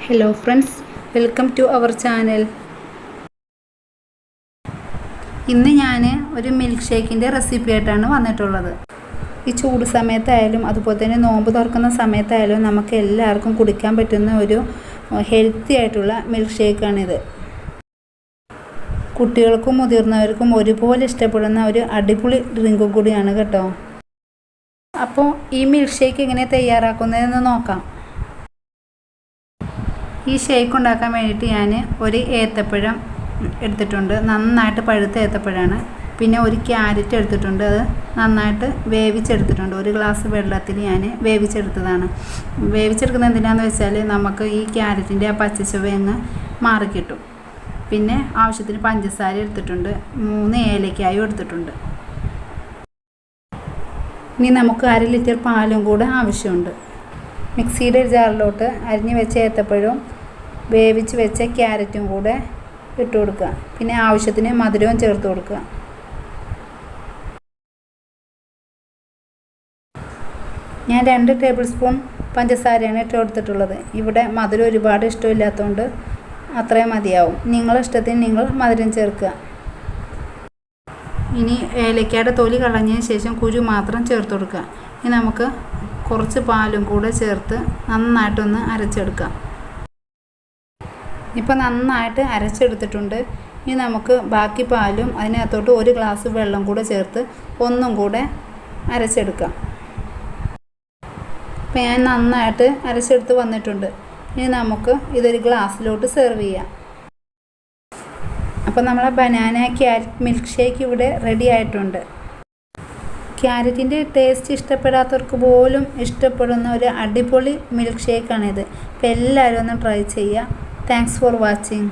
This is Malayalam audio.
Hello friends, welcome to our channel. ഇന്ന് ഞാൻ ഒരു മിൽക്ക് ഷേക്കിൻ്റെ റെസിപ്പി ആയിട്ടാണ് വന്നിട്ടുള്ളത്. ഈ ചൂട് സമയത്തായാലും അതുപോലെ തന്നെ നോമ്പ് തുറക്കുന്ന സമയത്തായാലും നമുക്ക് എല്ലാവർക്കും കുടിക്കാൻ പറ്റുന്ന ഒരു ഹെൽത്തി ആയിട്ടുള്ള മിൽക്ക് ഷേക്കാണിത്. കുട്ടികൾക്കും മുതിർന്നവർക്കും ഒരുപോലെ ഇഷ്ടപ്പെടുന്ന ഒരു അടിപൊളി ഡ്രിങ്കും കൂടിയാണ് കേട്ടോ. അപ്പോൾ ഈ മിൽക്ക് ഷേക്ക് എങ്ങനെ തയ്യാറാക്കുന്നതെന്ന് നോക്കാം. ഈ ഷേക്ക് ഉണ്ടാക്കാൻ വേണ്ടിയിട്ട് ഞാൻ ഒരു ഏത്തപ്പഴം എടുത്തിട്ടുണ്ട്, നന്നായിട്ട് പഴുത്ത ഏത്തപ്പഴമാണ്. പിന്നെ ഒരു ക്യാരറ്റ് എടുത്തിട്ടുണ്ട്, അത് നന്നായിട്ട് വേവിച്ചെടുത്തിട്ടുണ്ട്. ഒരു ഗ്ലാസ് വെള്ളത്തിൽ ഞാൻ വേവിച്ചെടുത്തതാണ്. വേവിച്ചെടുക്കുന്നത് എന്തിനാണെന്ന് വെച്ചാൽ നമുക്ക് ഈ ക്യാരറ്റിൻ്റെ ആ പച്ചച്ചുവയങ്ങ് മാറിക്കിട്ടും. പിന്നെ ആവശ്യത്തിന് പഞ്ചസാര എടുത്തിട്ടുണ്ട്, 3 ഏലക്കായും എടുത്തിട്ടുണ്ട്. ഇനി നമുക്ക് 1/2 ലിറ്റർ പാലും കൂടെ ആവശ്യമുണ്ട്. മിക്സിയുടെ ജാറിലോട്ട് അരിഞ്ഞ് വെച്ച ഏത്തപ്പഴവും വേവിച്ച് വെച്ച ക്യാരറ്റും കൂടെ ഇട്ട് കൊടുക്കുക. പിന്നെ ആവശ്യത്തിന് മധുരവും ചേർത്ത് കൊടുക്കുക. ഞാൻ 2 ടേബിൾ സ്പൂൺ പഞ്ചസാരയാണ് ഇട്ട് കൊടുത്തിട്ടുള്ളത്. ഇവിടെ മധുരം ഒരുപാട് ഇഷ്ടമില്ലാത്തതുകൊണ്ട് അത്രയും മതിയാവും. നിങ്ങളുടെ ഇഷ്ടത്തിന് നിങ്ങൾ മധുരം ചേർക്കുക. ഇനി ഏലക്കയുടെ തൊലി കളഞ്ഞതിന് ശേഷം കുരു മാത്രം ചേർത്ത് കൊടുക്കുക. ഇനി നമുക്ക് കുറച്ച് പാലും കൂടെ ചേർത്ത് നന്നായിട്ടൊന്ന് അരച്ചെടുക്കാം. ഇപ്പോൾ നന്നായിട്ട് അരച്ചെടുത്തിട്ടുണ്ട്. ഇനി നമുക്ക് ബാക്കി പാലും അതിനകത്തോട്ട് 1 ഗ്ലാസ് വെള്ളം കൂടെ ചേർത്ത് ഒന്നും കൂടെ അരച്ചെടുക്കാം. ഇപ്പോൾ ഞാൻ നന്നായിട്ട് അരച്ചെടുത്ത് വന്നിട്ടുണ്ട്. ഇനി നമുക്ക് ഇതൊരു ഗ്ലാസ്സിലോട്ട് സെർവ് ചെയ്യാം. അപ്പോൾ നമ്മളെ ബനാന ക്യാരറ്റ് മിൽക്ക് ഷേക്ക് ഇവിടെ റെഡി ആയിട്ടുണ്ട്. ക്യാരറ്റിൻ്റെ ടേസ്റ്റ് ഇഷ്ടപ്പെടാത്തവർക്ക് പോലും ഇഷ്ടപ്പെടുന്ന ഒരു അടിപൊളി മിൽക്ക് ഷേക്കാണിത്. അപ്പോൾ എല്ലാവരും ഒന്ന് ട്രൈ ചെയ്യുക. Thanks for watching.